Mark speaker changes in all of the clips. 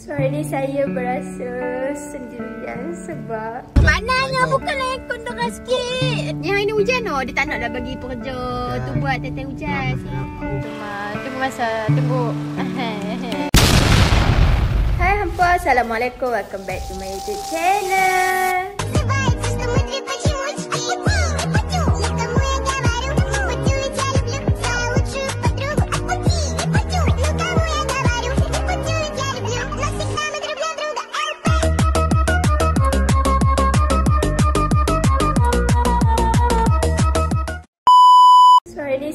Speaker 1: So hari ni saya berasa sendirian sebab
Speaker 2: Mananya bukanlah aircon dorang sikit. Yang hari ni hujan oh, dia tak nak dah bagi pekerja tu buat time hujan. Tunggu masa, tunggu.
Speaker 1: Hai hampa, Assalamualaikum, welcome back to my YouTube channel.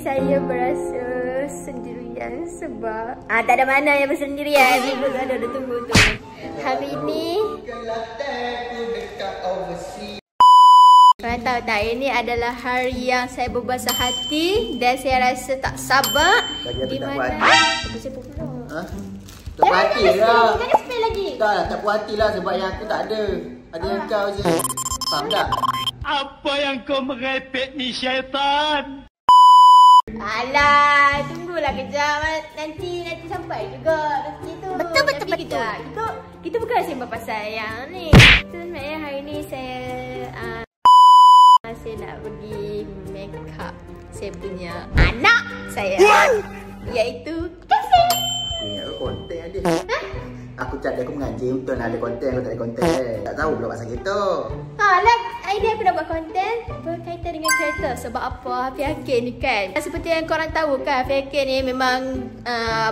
Speaker 1: Saya berasa sendirian sebab tak ada mana yang bersendirian. Ada tunggu tu. Hari ni korang tahu tak, ini adalah hari yang saya berbahasa hati dan saya rasa tak sabar. Di mana saya pula.
Speaker 3: Tak puas hati lah.
Speaker 1: Jangan spell lagi.
Speaker 3: Tak puas hati lah sebab yang aku tak ada. Ada yang kau je. Faham tak?
Speaker 4: Apa yang kau merepek ni syaitan?
Speaker 1: Alah, tunggulah kejap. Nanti sampai juga rezeki tu.
Speaker 2: Betul.
Speaker 1: Kita bukan sembang pasal yang ni. Sebenarnya hari ni saya nak pergi make up saya punya anak saya. Iaitu Kasih.
Speaker 3: Ingat konten ada. Aku cakap aku mengaji untuk nak ada konten, aku tak ada konten. Tak tahu pula pasal kereta.
Speaker 1: Idea aku nak buat konten berkaitan dengan kereta. Sebab apa? Hafiz Hakim ni kan, seperti yang korang tahu kan, Hafiz Hakim ni memang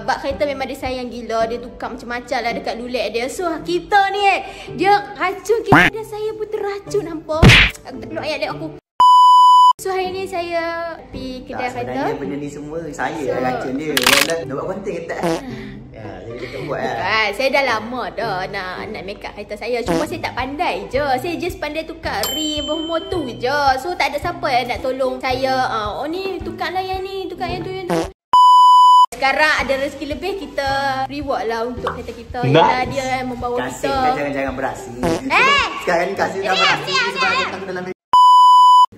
Speaker 1: bak kereta memang dia sayang gila. Dia tukar macam-macam lah dekat lulik dia. So kita ni dia racun kita dan saya pun terracun. Nampak? Aku tak perlu ayat dia aku. So hari ni saya pergi kedai kereta.
Speaker 3: Sebenarnya benda ni semua saya yang racun dia. Nak buat konten ke tak? Jadi kita buat lah.
Speaker 1: Saya dah lama dah nak make up kereta saya. Cuma saya tak pandai je. Saya just pandai tukar rim berumur tu je. So tak ada siapa yang nak tolong saya. Oh ni tukarlah yang ni, tukar yang tu. Sekarang ada rezeki lebih, kita reward lah untuk kereta kita. Yalah dia yang membawa
Speaker 3: kasih,
Speaker 1: kita.
Speaker 3: Jangan beraksi. Sekarang ni kasih dah beraksi sebab dia tak dalam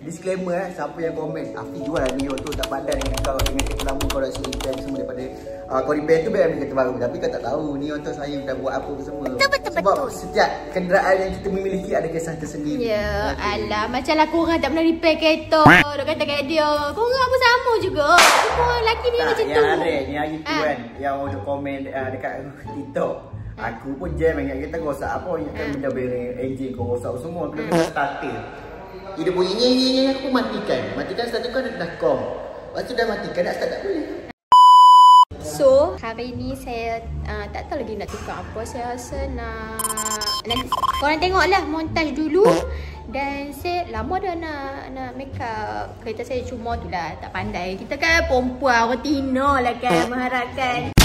Speaker 3: disclaimer siapa yang komen Afi jual video tu tak padan dengan kau dengan kereta lama kau dah sini dan semua daripada kau repair tu biar ambil kereta baru, tapi kau tak tahu ni untuk saya dah buat apa semua. Sebab setiap kenderaan yang kita memiliki ada kisah tersendiri.
Speaker 1: Ya alah, macam lah korang tak pernah repair kereta. Dia kata kat dia, korang pun sama juga. Cuma lelaki ni macam tu.
Speaker 3: Yang hari tu kan yang orang komen dekat TikTok, aku pun jam ingat kereta rosak apa, ingatkan benda bearing engine kau rosak semua, aku dah starter. Dia bunyi aku matikan starter kau dah kom. Lepas tu dah matikan nak start tak boleh.
Speaker 1: So hari ni saya tak tahu lagi nak tukar apa. Saya rasa nanti korang tengoklah montaj dulu. Dan saya lama dah nak make up kereta saya, cuma tu lah tak pandai. Kita kan perempuan, orang Tino lah kan mengharapkan.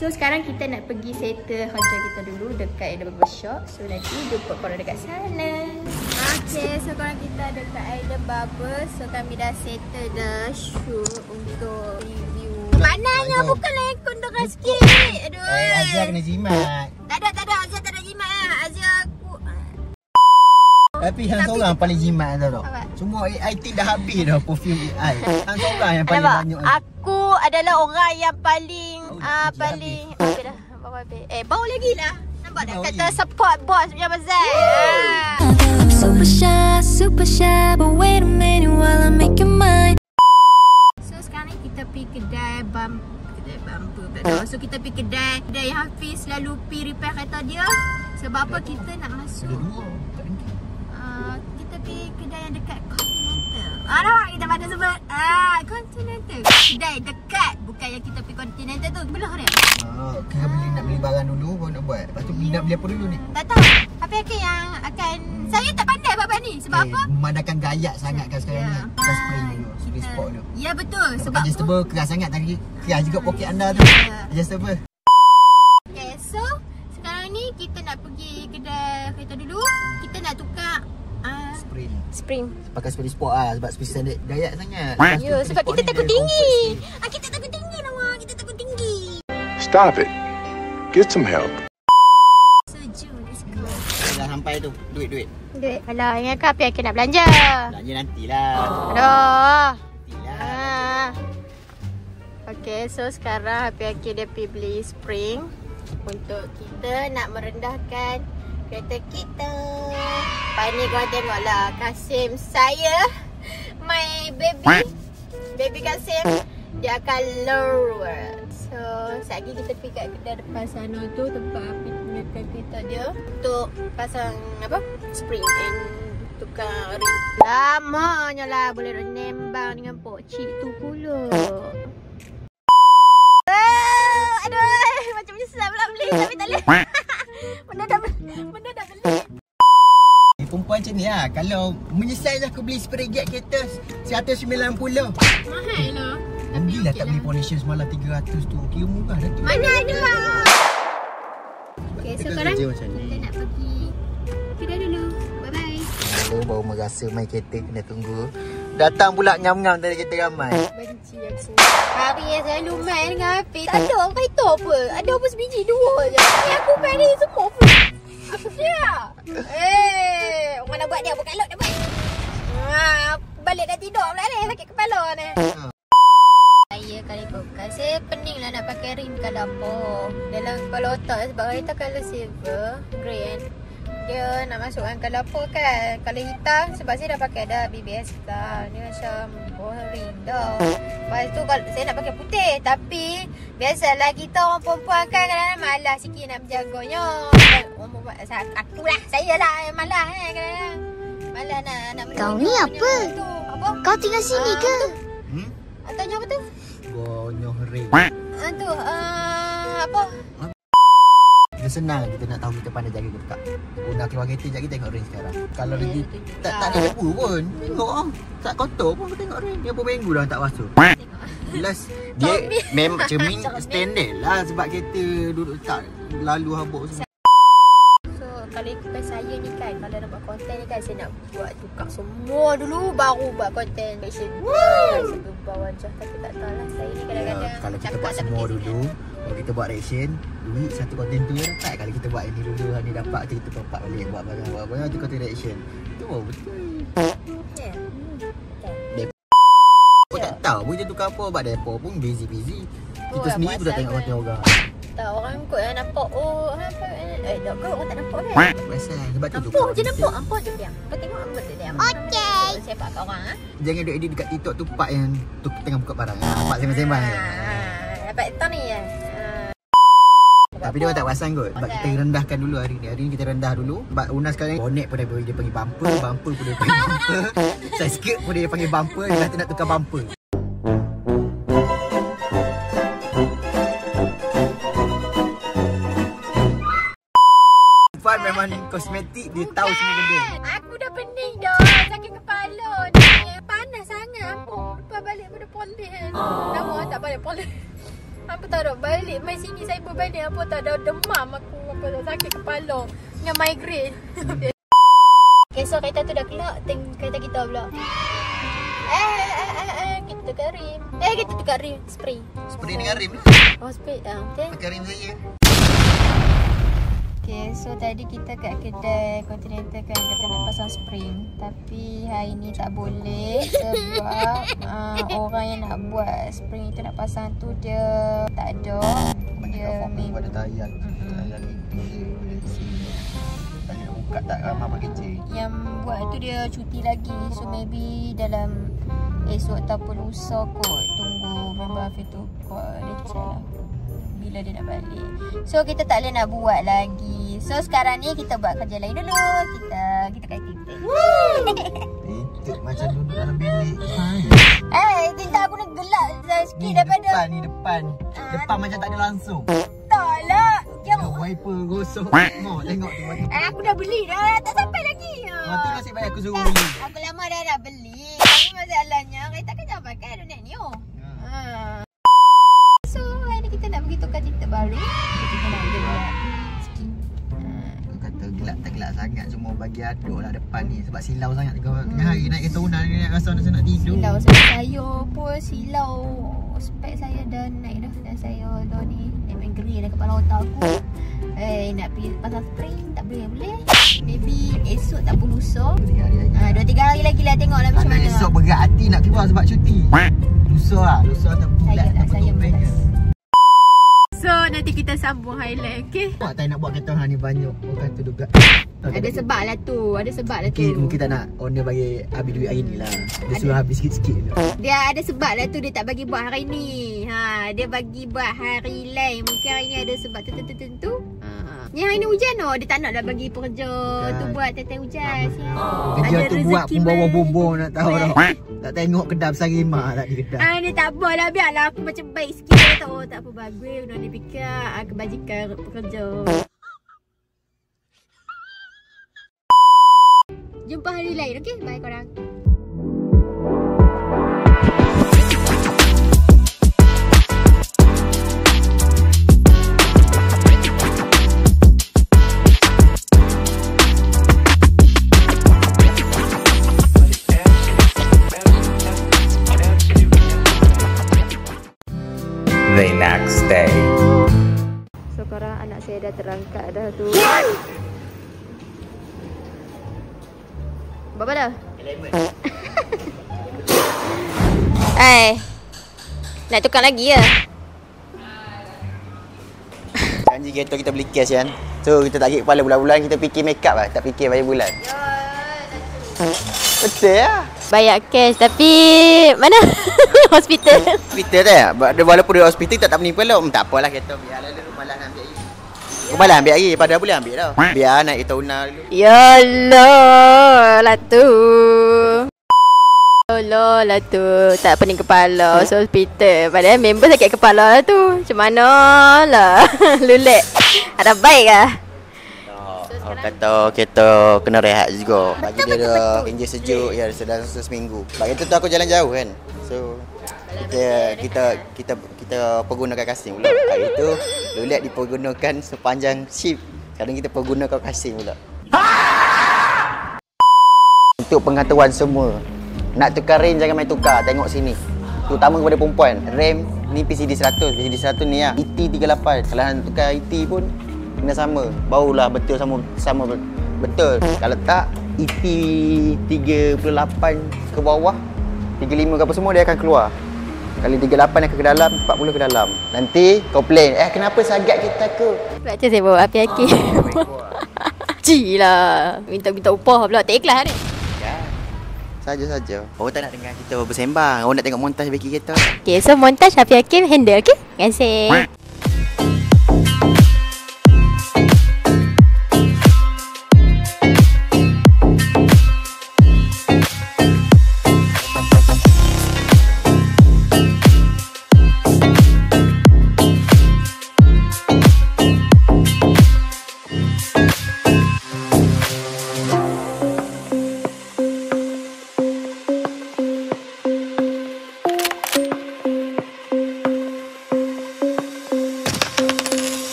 Speaker 1: So sekarang kita nak pergi settle hajat kita dulu dekat The Barbershop. So nanti jumpa korang dekat sana. Okay, so korang kita dekat The Barber. So kami dah settle dah shoot untuk review.
Speaker 2: Mananya bukanlah aircon dorang sikit. Aduh.
Speaker 3: Azia kena jimat.
Speaker 2: Tak ada Azia tak ada jimat lah. Azia aku
Speaker 3: Tapi hang seorang paling jimat tau. Semua AI team dah habis dah perfume AI. Hang seorang yang paling banyak.
Speaker 2: Aku adalah orang yang paling paling habis dah. Bau lagi lah. Nampak dah kata support boss punya bazar.
Speaker 5: Super shy, but wait a minute while I make your mind.
Speaker 1: So sekarang ni kita pergi kedai bumper. So kita pergi kedai yang Hafiz selalu pergi repair kereta dia. Sebab apa kita nak masuk kita pergi kedai yang dekat Continental. Kita pada sebut Continental. Kedai dekat, bukan yang kita pergi Continental tu, belah dia.
Speaker 3: Kita nak beli barang dulu baru nak buat. Lepas tu nak beli apa dulu ni?
Speaker 1: Tak tahu. Tapi yang akan saya tak pandai bab ni. Sebab apa?
Speaker 3: Memandangkan gayat sangat kan sekarang ni. Kita spray dulu, spray spot dulu.
Speaker 1: Ya betul. Sebab
Speaker 3: adjustable keras sangat tadi. Keras juga poket anda tu. Adjustable.
Speaker 1: Okay, so sekarang ni kita nak pergi kedai kereta dulu. Kita nak tukar
Speaker 2: spring.
Speaker 3: Pakai spray sport lah sebab spray standard gayat sangat.
Speaker 2: Ya, sebab kita takut tinggi.
Speaker 1: Kita takut tinggi nama. Kita takut tinggi.
Speaker 4: Stop it. Get some help.
Speaker 1: So jom, let's go.
Speaker 3: Dah sampai tu. Duit.
Speaker 2: Alah, ingatkan apa yang nak belanja?
Speaker 3: Belanja nantilah.
Speaker 2: Aduh.
Speaker 3: Nantilah.
Speaker 2: Okay, so sekarang Happy Aki dia pergi beli spring. untuk kita nak merendahkan kereta kita. Lepas ni korang tengoklah Kasim saya, my baby Kasim, dia akan lower. So sekejap lagi kita pergi kat kedai depan sana tu, tempat api punya kereta dia, untuk pasang apa, spring and tukar rim. Lamanya lah boleh nembang dengan pok cik tu pula. Aduh, macam menyesal pula beli tapi tak boleh. Benda dah beli.
Speaker 3: Perempuan macam ni lah. Kalau menyesal je aku beli spray jet kereta 190.
Speaker 2: Mahal lah.
Speaker 3: Gila tak beli foundation semalam 300 tu. Kira murah dah tu.
Speaker 2: Mana ada lah. Okay, so sekarang
Speaker 3: kerja
Speaker 2: kita
Speaker 3: macam ni.
Speaker 2: nak pergi kedai dulu. Bye bye.
Speaker 3: Baru merasa main kereta kena tunggu. Datang pula ngam-ngam tadi kita ramai.
Speaker 2: Benci aku. Hari yang selalu main dengan Hafiz, tak ada orang kereta apa. Ada apa sebiji dua je. Ni aku main ni semua pun. Apa dia? Orang nak buat dia bukan lot dah buat. Balik dah tidur pula ni, sakit kepala ni. Saya kali bukan, saya pening lah nak pakai rim kat dapur. Dalam kepala otak sebab kereta colour silver, green. Dia nak masukkan ke dapur kan. Kalau hitam sebab saya dah pakai dah BBS kan. Dia macam boring dah. Lepas tu kalau saya nak pakai putih, tapi biasalah kita orang perempuan kan kadang-kadang malas sikit nak berjaganya. Orang perempuan, akulah, saya lah yang malas kadang-kadang. Malas nak
Speaker 5: Kau ni apa?
Speaker 2: Tu. Apa?
Speaker 5: Kau tinggal sini ke?
Speaker 2: Tanya apa tu?
Speaker 3: Gonyoh ring.
Speaker 2: Tu apa?
Speaker 3: Dia senang kita nak tahu kita pandai jaga ke tak. Guna keluar kereta sekejap kita tengok ring sekarang. Kalau lagi tak ada debu pun. Tengok ah. Tak kotor pun kita tengok ring. Dia berapa minggu dah tak basuh. Last dia memang cermin standard lah sebab kereta duduk tak lalu habuk semua.
Speaker 2: So kalau ikutkan saya ni kan, kalau nak buat konten ni kan, saya nak buat tukar semua dulu baru buat konten fashion. Saya ubah wajah tapi tak tahu lah. Saya ni kadang-kadang
Speaker 3: Kalau kita buat semua dulu, kalau kita buat reaction, duit satu konten tu je dapat. Kalau kita buat ini dulu, ni dapat, kita top-up balik buat barang-barang tu konten reaction. Tu betul.
Speaker 2: Ya.
Speaker 3: Aku tak tahu pun dia tukar apa. Sebab depo pun busy-busy. Kita sendiri pun dah tengok konten orang.
Speaker 2: Tak, orang kot yang nampak. Oh, apa? Tak kot orang tak nampak kan?
Speaker 3: Biasa. Sebab tu
Speaker 2: Nampak je nampak. Nampak je diam. Kau tengok apa tu diam.
Speaker 5: Okey.
Speaker 2: Saya pak kat orang.
Speaker 3: Jangan duk edit dekat TikTok tu part yang tu tengah buka barang. Nampak sembang-sembang je.
Speaker 2: Dapat tang ni ya.
Speaker 3: Tapi dia orang tak perasan kot. Sebab kita rendahkan dulu hari ni. Hari ni kita rendah dulu. Sebab Una sekarang bonet pun dia panggil bumper. Bumper pun dia panggil bumper. Side skirt pun dia panggil bumper. Dia kata nak tukar bumper. Fan memang kosmetik. Dia tahu semua benda.
Speaker 2: Aku dah pening dah. Sakit kepala ni. Panas sangat. Apa? Lepas balik pada polis. Lama tak balik polis. Apa tak ada balik main sini saya berbanding apa tak ada demam aku apa tak sakit kepala dengan migraine. Okay, so kereta tu dah kelak, kereta kita pula. Kita tukar rim. Kita tukar rim spray.
Speaker 3: Spray dengan rim.
Speaker 2: Oh spray okay.
Speaker 3: Pakai rim saya.
Speaker 2: Okay, so tadi kita kat kedai Continental kan kata nak pasang spring. Tapi hari ni tak boleh sebab orang yang nak buat spring tu nak pasang tu dia tak ada. Dia
Speaker 3: memang ada tayar. Tayar ni tayar buka tak ramai apa kecil.
Speaker 2: Yang buat tu dia cuti lagi. So maybe dalam esok ataupun lusa kot. Tunggu member Hafiz tu dia check lah bila dia nak balik. So kita tak boleh nak buat lagi. So sekarang ni kita buat kerja lain dulu. Kita kat kita.
Speaker 3: Itu macam duduk dalam bilik.
Speaker 2: Tinta aku ni gelap sikit daripada
Speaker 3: Depan. Depan macam tak ada langsung.
Speaker 2: tak lah.
Speaker 3: Tengok wiper gosok. Tengok tu.
Speaker 2: Aku dah beli dah. Tak sampai lagi.
Speaker 3: Tu nasib baik aku suruh beli.
Speaker 2: Aku lama dah nak beli. Tapi masalahnya kereta kan jangan pakai Adonet ni. So hari ni kita nak pergi tukar tinta baru. Kita nak buat skin.
Speaker 3: Kata gelap tak gelap sangat. Semua bagi aduk lah depan ni. Sebab silau sangat tengah hari naik kereta Una ni rasa nak tidur.
Speaker 2: Silau saya pun silau. Spek saya dah naik dah. Dan saya dah ni main geri dah kepala otak aku. Nak pergi pasang spring tak boleh. Maybe esok tak pun lusa. 2-3 hari lagi lah tengok lah macam mana.
Speaker 3: Esok berat hati nak keluar sebab cuti. Lusa tak bulat.
Speaker 2: Saya malas.
Speaker 1: So nanti kita sambung highlight, okey?
Speaker 3: Buat tak nak buat kereta hang ni banyak. Orang kata juga.
Speaker 1: Ada sebab lah tu. Ada sebab lah tu.
Speaker 3: Mungkin tak nak owner bagi habis duit hari ni lah. Dia suruh habis sikit-sikit je.
Speaker 1: Dia ada sebab lah tu dia tak bagi buat hari ni. Dia bagi buat hari lain. Mungkin hari ni ada sebab tertentu. Ni hari ni hujan oh. Dia tak nak dah bagi pekerja tu buat time hujan.
Speaker 3: Kerja tu buat pembawa bumbung nak tahu tau. Tak tengok kedap sarimah tak di kedap.
Speaker 1: Ni tak apalah, biarlah aku macam baik sikit tak. Oh tak apa, bagus Una ni fikir kebajikan pekerja. Jumpa hari lain, okey? Bye korang.
Speaker 6: The next day.
Speaker 1: So korang, anak saya dah terangkat dah tu. Berapa dah? Nak tukar lagi ya?
Speaker 3: Janji kereta kita beli cash kan. So kita tak kira kepala bulan-bulan, kita fikir make up lah. Tak fikir bayar bulan. Betul lah.
Speaker 1: Bayar cash tapi mana? Hospital.
Speaker 3: Hospital tak? Walaupun dia hospital tak menipu lah. Tak apalah kereta. Biarlah dulu malas nak ambil hari. Kau malas ambil hari. Pada boleh ambil tau. Biar naik kereta Una dulu.
Speaker 1: Yalah lah tu. Yalah lah tu. Tak pening kepala. Hospital. Padahal member sakit kepala lah tu. Macam mana lah. Lulek. Ada baik lah.
Speaker 3: Kata kereta kena rehat juga. Bagi dia enjin sejuk ya sedang seminggu. Sebab kereta tu aku jalan jauh kan. So kita pergunakan casing pula. Hari tu Lulek dipergunakan sepanjang shift. Sekarang kita pergunakan casing pula. Untuk pengetahuan semua, nak tukar rem jangan main tukar. Tengok sini. Terutama kepada perempuan. Rem ni PCD 100. PCD 100 ni lah. ET 38. Kalau nak tukar ET pun kena sama. Barulah betul sama betul. Kalau tak EP 38 ke bawah, 35 ke apa semua dia akan keluar. Kali 38 akan ke dalam, 40 ke dalam. Nanti komplain, kenapa sangat kita ke?
Speaker 1: Macam saya bawa api-aki. Cilah. Minta upah pula. Tak ikhlas ni.
Speaker 3: Ya. Saja-saja. Orang tak nak dengar kita bersembang. Orang nak tengok montaj bagi kita.
Speaker 1: Okay, so montaj api-aki handle, okay? Terima kasih.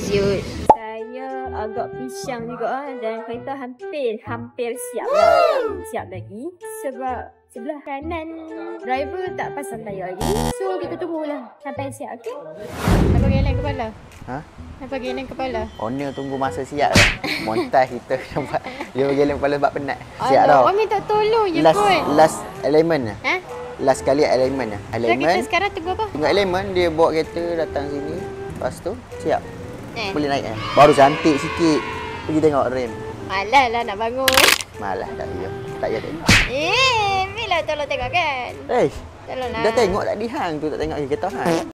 Speaker 1: Saya agak pisang juga dan kereta hampir siap lah. Siap lagi sebab sebelah kanan driver tak pasang tayar lagi. So kita tunggulah sampai siap, okey? Apa geleng kepala? Apa geleng kepala?
Speaker 3: Owner tunggu masa siap lah. Montaj kita nampak dia geleng kepala sebab penat. Siap tau.
Speaker 1: Orang minta tolong je pun.
Speaker 3: Last alignment lah. Last kali alignment lah.
Speaker 1: Kita sekarang tunggu apa?
Speaker 3: Tunggu alignment, dia bawa kereta datang sini. Lepas tu siap. Boleh naik kan? Baru cantik sikit. Pergi tengok rem.
Speaker 1: Malas lah nak bangun.
Speaker 3: Malas tak ya. Tak ya tengok.
Speaker 1: Bila tolong tengok kan? Tolonglah.
Speaker 3: Dah tengok tadi hang tu tak tengok kereta hang.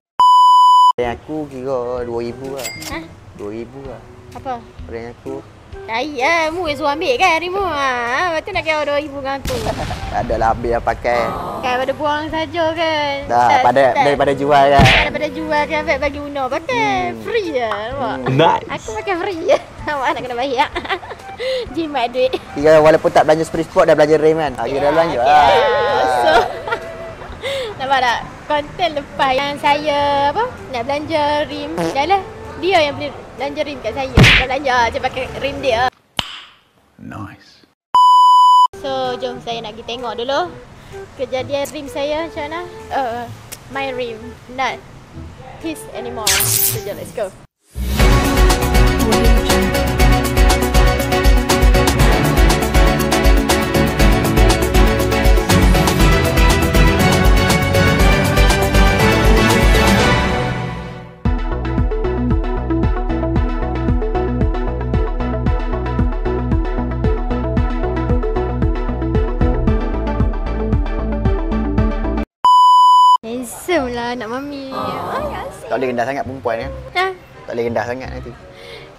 Speaker 3: Aku kira 2000 lah. 2000 lah.
Speaker 1: Apa?
Speaker 3: Rem aku.
Speaker 1: Mu yang suruh ambil kan hari mu. Lepas tu nak kira 2000 dengan aku.
Speaker 3: Tak adalah habis yang pakai.
Speaker 1: Kan pada buang saja kan.
Speaker 3: Daripada jual kan.
Speaker 1: Daripada jual kan bagi Una pakai. Free lah nampak.
Speaker 6: Nice.
Speaker 1: Aku pakai free je. Awak nak kena bayar. Jimat duit.
Speaker 3: Kira walaupun tak belanja spray sport dah belanja rem kan. Kira dah belanja lah.
Speaker 1: So nampak tak? Konten lepas yang saya nak belanja rim. Dah lah. Dia yang beli belanja rim kat saya. Dah belanja je pakai rim dia.
Speaker 6: Nice.
Speaker 1: So jom saya nak pergi tengok dulu kejadian rim saya macam mana. My rim not his anymore. So jom let's go.
Speaker 2: Handsome lah anak mami. Ay, asyik.
Speaker 3: Tak boleh rendah sangat perempuan kan?
Speaker 2: Ha?
Speaker 3: Tak boleh rendah sangat nanti.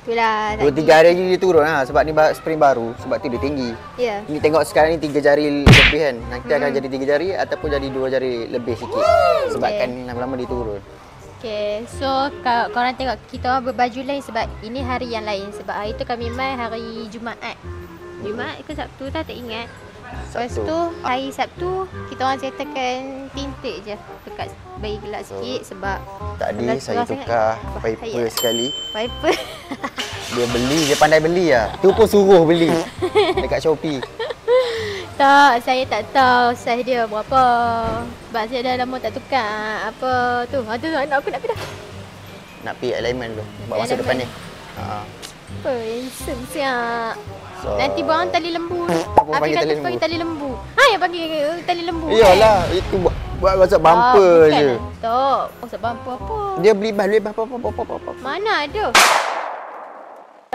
Speaker 2: Itulah.
Speaker 3: 2-3 hari lagi dia turun lah sebab ni spring baru, sebab tu dia tinggi.
Speaker 2: Ya.
Speaker 3: Ni tengok sekarang ni 3 jari lebih kan. Nanti akan jadi 3 jari ataupun jadi 2 jari lebih sikit. Sebab kan lama-lama dia turun.
Speaker 2: Okay, so korang tengok kita orang berbaju lain sebab ini hari yang lain. Sebab hari tu kami main hari Jumaat. Jumaat ke Sabtu tak ingat. Lepas
Speaker 3: Sabtu.
Speaker 2: tu hari Sabtu kita orang settlekan tinted je dekat bagi gelap sikit sebab
Speaker 3: Tadi
Speaker 2: gelap
Speaker 3: saya
Speaker 2: sangat.
Speaker 3: tukar
Speaker 2: Bahaya.
Speaker 3: Viper sekali.
Speaker 2: Viper.
Speaker 3: Dia beli, dia pandai beli lah. Tu pun suruh beli dekat Shopee.
Speaker 2: Tak, saya tak tahu saiz dia berapa. Sebab saya dah lama tak tukar apa tu. Ha tu anak aku nak dah.
Speaker 3: Nak pergi alignment dulu. Buat masa depan ni. Ha.
Speaker 2: Apa handsome siap.
Speaker 3: So,
Speaker 2: Nanti bang tali lembu.
Speaker 3: Apa panggil tali lembu?
Speaker 2: Panggil tali lembu. Ha yang panggil tali lembu.
Speaker 3: Iyalah, itu buat rosak bumper je.
Speaker 2: Tak. Rosak bumper apa?
Speaker 3: Dia beli apa.
Speaker 2: Mana ada?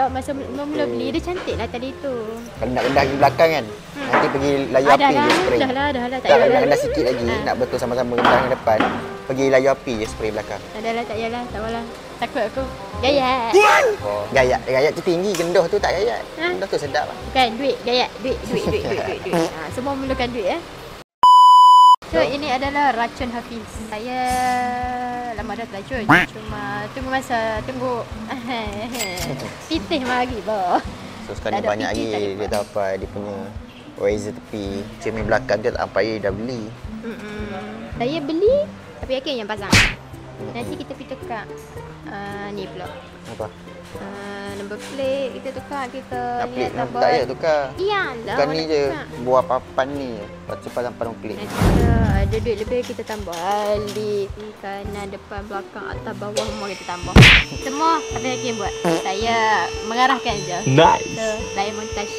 Speaker 2: Masa mula beli dia cantik lah tadi tu.
Speaker 3: Kalau nak rendah di belakang kan, nanti pergi layu api je spray.
Speaker 2: Dah lah.
Speaker 3: Tak nak rendah sikit lagi, nak betul sama-sama rendah di depan. Pergi layu api je spray belakang.
Speaker 2: Dah lah, tak payahlah, tak apalah. Takut aku. Gayat.
Speaker 3: Oh, gayat tu tinggi, gendoh tu tak gayat.
Speaker 2: Ha?
Speaker 3: Gendoh tu sedap lah.
Speaker 2: Bukan, duit, gayat. Duit. Ha, semua memerlukan duit So, ini adalah racun Hafiz. Saya lama dah teracun. Cuma tunggu masa, tunggu pitih mari bah.
Speaker 3: So sekarang ni
Speaker 2: Tak ada
Speaker 3: banyak
Speaker 2: fikir, tak
Speaker 3: lagi
Speaker 2: ada
Speaker 3: dia tahu apa dia punya razor tepi. Cermin belakang dia tak sampai dah beli.
Speaker 2: Saya beli tapi yakin yang pasang. Nanti kita pergi tukar ni pula.
Speaker 3: Apa?
Speaker 2: Number plate kita tukar, kita
Speaker 3: Nak plate
Speaker 2: lihat
Speaker 3: tak payah tukar.
Speaker 2: Iyalah.
Speaker 3: Bukan ni
Speaker 2: nak
Speaker 3: je,
Speaker 2: tukar.
Speaker 3: buah papan ni je. Lepas tu pasang plate.
Speaker 2: Nanti kita ada duit lebih kita tambah balik kanan, depan, belakang, atas, bawah semua kita tambah. Semua tapi yakin buat. Saya mengarahkan je.
Speaker 4: Nice.
Speaker 2: So, saya montage.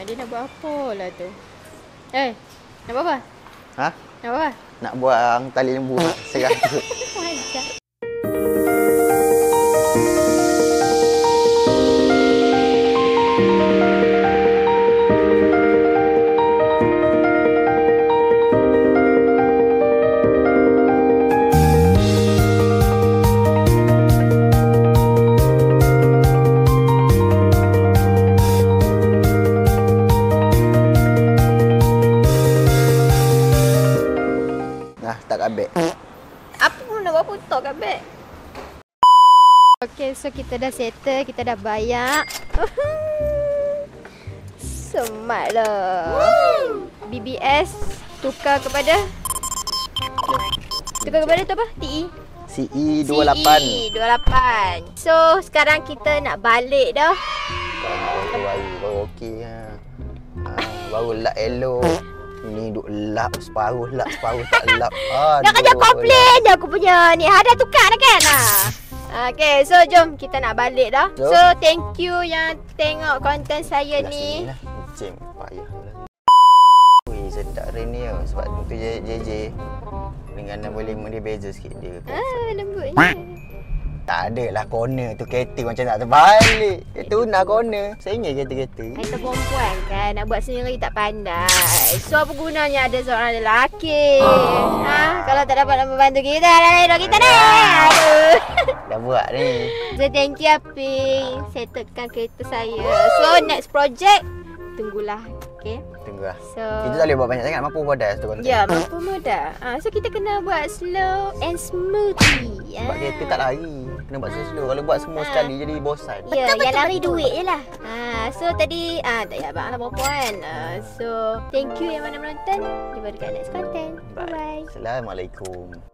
Speaker 2: Dia nak buat apa lah tu? Nak buat apa?
Speaker 3: Ha?
Speaker 2: Nak buat apa?
Speaker 3: Nak buang tali lembu serah tu.
Speaker 2: Macam.
Speaker 3: Tak kabek.
Speaker 2: Apa pun nak buat putar kat beg. Okay, so kita dah settle, kita dah bayar. Smart lah. BBS tukar kepada tu apa? TE?
Speaker 3: CE28.
Speaker 2: CE28. So, sekarang kita nak balik dah.
Speaker 3: Baru okey ha. Baru lap elok. Ni duk lap separuh tak lap.
Speaker 2: Nak kerja komplain je aku punya ni. Ada tukar dah kan? Okay, so jom kita nak balik dah.
Speaker 3: Jom.
Speaker 2: So, thank you yang tengok konten saya ni.
Speaker 3: Jam payah lah. Ui, sedap rain ni tau. Sebab tu JJ dengan nombor 5 dia beza sikit dia.
Speaker 2: Lembutnya.
Speaker 3: Tak ada lah corner tu kereta macam nak terbalik. Itu nak corner. Saya ingat kereta-kereta.
Speaker 2: Kita perempuan kan, nak buat sendiri tak pandai. So apa gunanya ada seorang lelaki? Kalau tak dapat nak membantu kita, dah kita dah. Aduh.
Speaker 3: Dah buat ni.
Speaker 2: So thank you Api. Settlekan kereta saya. So next project, tunggulah. Okay.
Speaker 3: Tunggulah.
Speaker 2: So
Speaker 3: Kita tak boleh buat banyak sangat. Mampu modal satu konten.
Speaker 2: ya, mampu mudah. So kita kena buat slow and smoothly.
Speaker 3: Sebab kereta tak lari. Kena buat slow. Kalau buat semua sekali jadi bosan.
Speaker 2: Ya, yang lari duit je lah. So tadi tak payah abang lah perempuan. So thank you yang mana menonton. Jumpa dekat next content. Bye bye.
Speaker 3: Assalamualaikum.